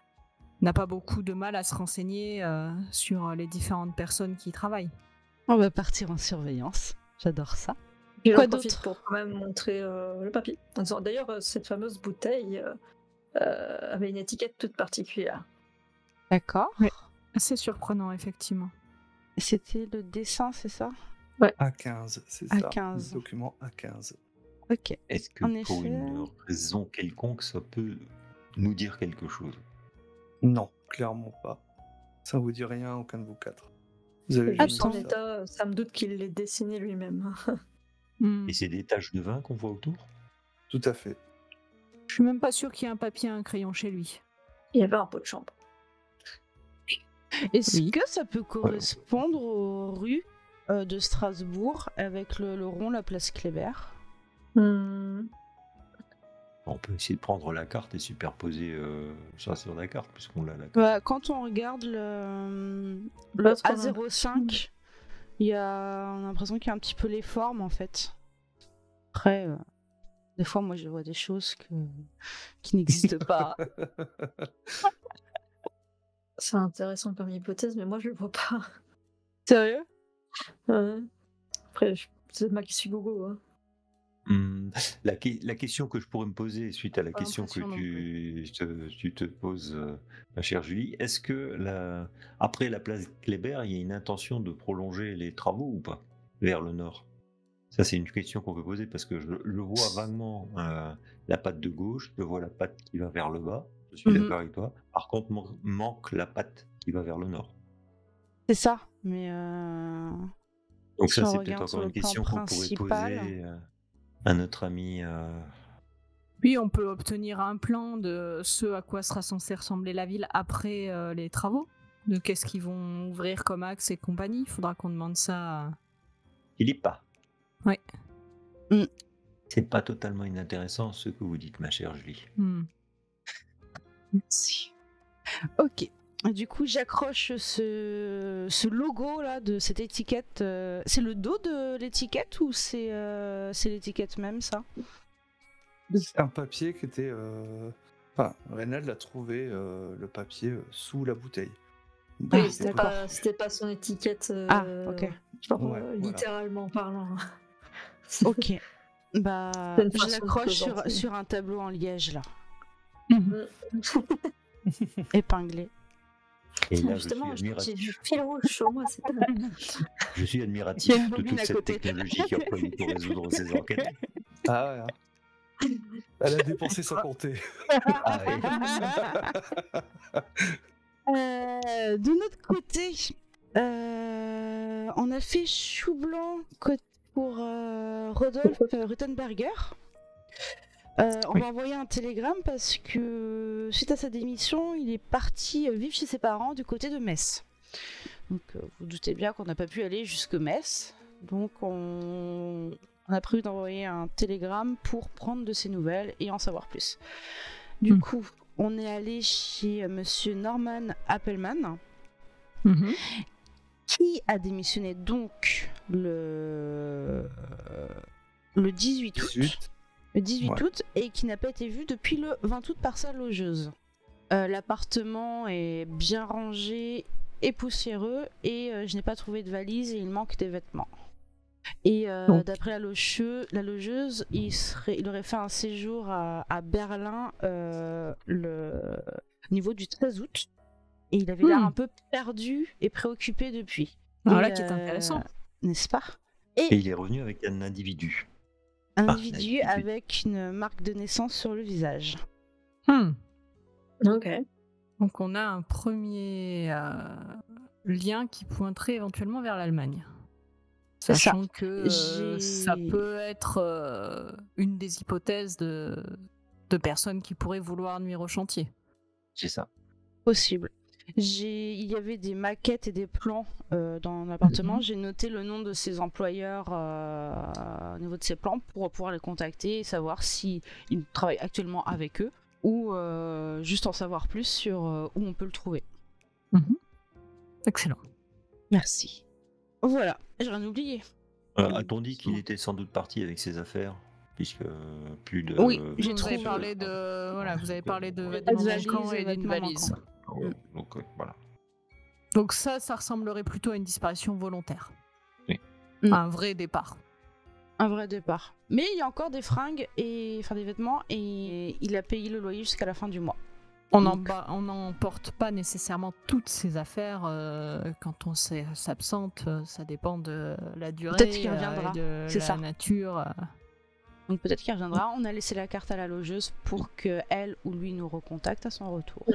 n'a pas beaucoup de mal à se renseigner sur les différentes personnes qui y travaillent. On va partir en surveillance. J'adore ça. J'en Quoi profite d'autre? pour quand même montrer le papier. En disant, d'ailleurs, cette fameuse bouteille avait une étiquette toute particulière. D'accord. Assez surprenant, effectivement. C'était le dessin, c'est ça? A15, c'est ça. A15. Le document A15. Ok. Est-ce que En pour effet. une raison quelconque, ça peut nous dire quelque chose? Non, clairement pas. Ça vous dit rien, aucun de vous quatre. Vous avez Vu jamais son vu ça. état, ça me doute qu'il l'ait dessiné lui-même. Hmm. Et c'est des taches de vin qu'on voit autour? Tout à fait. Je suis même pas sûre qu'il y ait un papier et un crayon chez lui. Il y avait un pot de chambre. Est-ce Oui. que ça peut correspondre aux rues de Strasbourg avec le rond, la place Kléber? Hmm. On peut essayer de prendre la carte et superposer ça sur la carte, puisqu'on l'a la carte. Bah, quand on regarde le L'autre, on a- A05, on a l'impression qu'il y a un petit peu les formes en fait. Après, des fois, moi je vois des choses qui n'existent pas. C'est intéressant comme hypothèse, mais moi je le vois pas. Sérieux? Après, c'est moi qui suis gogo. Hein. La question que je pourrais me poser suite à la Pas question que l'impression non tu te poses, ma chère Julie, est-ce que après la place Kléber, il y a une intention de prolonger les travaux ou pas vers le nord? Ça, c'est une question qu'on peut poser parce que je vois vaguement la patte de gauche, je vois la patte qui va vers le bas, je suis Mhm. d'accord avec toi. Par contre, manque la patte qui va vers le nord. C'est ça, mais Donc Si ça, on c'est regarde peut-être sur encore le une plan question qu'on pourrait principal. poser à notre ami. Oui, on peut obtenir un plan de ce à quoi sera censée ressembler la ville après les travaux. De qu'est-ce qu'ils vont ouvrir comme axe et compagnie. Il faudra qu'on demande ça à... Philippe. Ouais. C'est pas totalement inintéressant ce que vous dites, ma chère Julie. Merci. Ok. Du coup, j'accroche ce logo là de cette étiquette. C'est le dos de l'étiquette ou c'est l'étiquette même, ça? C'est un papier qui était. Enfin, Reynald a trouvé le papier sous la bouteille. Donc, Oui, c'est c'était pas son étiquette. Ah, ok. Genre, Ouais, voilà. littéralement parlant. Ok. Bah, C'est une je façon de l'accroche plaisanter. sur un tableau en liège là, Mhm. épinglé. Et là, Justement, je suis j'ai admiratif. du fil rouge sur moi, c'est pas mal. Je suis Il y a admiratif une de bobine toute à cette côté. technologie qui a permis pour résoudre ces enquêtes. Ah ouais. Hein. Elle a dépensé sans compter. Ah, oui. De notre côté, on a fait chou blanc pour Rodolphe Ruttenberger. On va envoyer un télégramme parce que suite à sa démission, il est parti vivre chez ses parents du côté de Metz. Donc vous doutez bien qu'on n'a pas pu aller jusque Metz. Donc on a prévu d'envoyer un télégramme pour prendre de ses nouvelles et en savoir plus. Du coup, on est allé chez monsieur Norman Appelman, Mhm. qui a démissionné donc le 18 août. 18. Le 18 Ouais. août et qui n'a pas été vu depuis le 20 août par sa logeuse. L'appartement est bien rangé et poussiéreux et je n'ai pas trouvé de valise et il manque des vêtements. Et Donc. d'après la logeuse, il aurait fait un séjour à Berlin le niveau du 13 août. Et il avait l'air un peu perdu et préoccupé depuis. Voilà qui est intéressant. N'est-ce pas? Et il est revenu avec un individu. Un individu avec une marque de naissance sur le visage. Ok. Donc on a un premier lien qui pointerait éventuellement vers l'Allemagne. C'est ça. Sachant que ça peut être une des hypothèses de personnes qui pourraient vouloir nuire au chantier. C'est ça. Possible. Il y avait des maquettes et des plans dans l'appartement. J'ai noté le nom de ses employeurs au niveau de ces plans pour pouvoir les contacter et savoir s'ils travaillent actuellement avec eux ou juste en savoir plus sur où on peut le trouver. Excellent. Merci. Voilà, j'ai rien oublié. A-t-on dit qu'il était sans doute parti avec ses affaires, puisque plus de... Oui, Vous avez parlé de vêtements manquants et d'une valise. Donc voilà. Donc ça ressemblerait plutôt à une disparition volontaire. Oui. Un vrai départ. Un vrai départ. Mais il y a encore des fringues des vêtements et il a payé le loyer jusqu'à la fin du mois. On n'emporte pas nécessairement toutes ces affaires quand on s'absente. Ça dépend de la durée, peut-être qu'il reviendra. de C'est la ça. nature. Donc peut-être qu'il reviendra. On a laissé la carte à la logeuse pour que elle ou lui nous recontacte à son retour.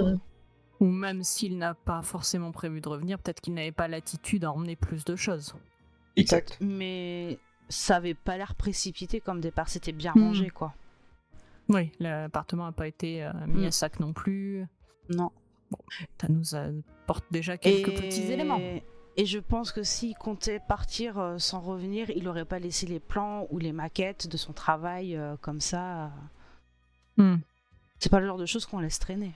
Ou même s'il n'a pas forcément prévu de revenir, peut-être qu'il n'avait pas l'attitude à emmener plus de choses. Exact. Mais ça avait pas l'air précipité comme départ. C'était bien rangé, quoi. Oui, l'appartement n'a pas été mis à sac non plus. Non. Bon, ça nous apporte déjà quelques petits éléments. Et je pense que s'il comptait partir sans revenir, il n'aurait pas laissé les plans ou les maquettes de son travail comme ça. C'est pas le genre de choses qu'on laisse traîner.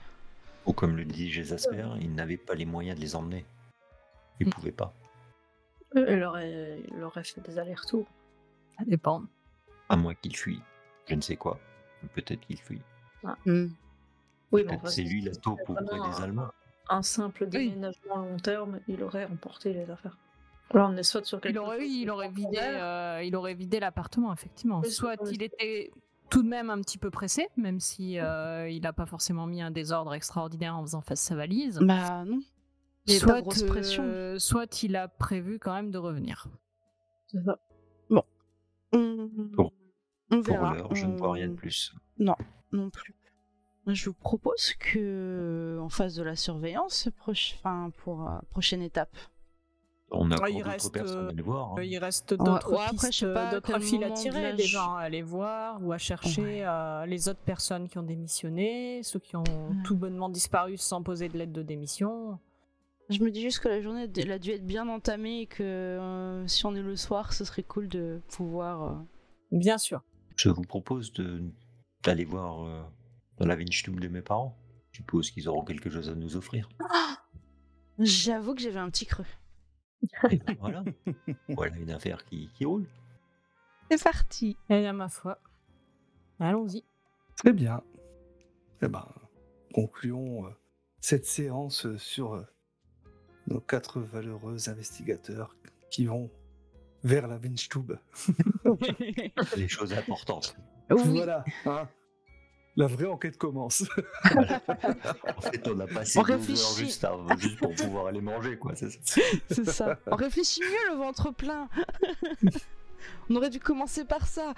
Ou comme le dit Jasper, il n'avait pas les moyens de les emmener. Il ne pouvait pas. Il aurait fait des allers-retours. Ça dépend. À moins qu'il fuit. Je ne sais quoi. Peut-être qu'il fuit. Oui, mais C'est lui la taupe auprès des Allemands. Un simple déménagement long terme, il aurait emporté les affaires. Là, on est soit sur quelque chose. Il aurait vidé l'appartement, effectivement. Soit il était tout de même un petit peu pressé, même si il n'a pas forcément mis un désordre extraordinaire en faisant face sa valise. Bah non. Il y avait pas de grosse pression. Soit il a prévu quand même de revenir. C'est ça. Bon. On verra. Pour l'heure, je ne vois rien de plus. Non plus. Je vous propose que on fasse de la surveillance pour prochaine étape. On a encore d'autres personnes à aller voir. Il reste d'autres d'autres fils à tirer, des gens à aller voir ou à chercher les autres personnes qui ont démissionné, ceux qui ont tout bonnement disparu sans poser de lettre de démission. Je me dis juste que la journée elle a dû être bien entamée et que si on est le soir, ce serait cool de pouvoir... Bien sûr. Je vous propose d'aller voir dans la Weinstube de mes parents. Je suppose qu'ils auront quelque chose à nous offrir. J'avoue que j'avais un petit creux. Et ben voilà. Voilà une affaire qui roule. C'est parti. Eh bien, ma foi. Allons-y. Très bien. Eh ben, concluons cette séance sur nos 4 valeureux investigateurs qui vont vers la Weinstube. Les choses importantes. Oui. Voilà. La vraie enquête commence. En fait, on a passé 2 heures juste pour pouvoir aller manger, quoi. C'est ça. C'est ça. On réfléchit mieux le ventre plein. On aurait dû commencer par ça.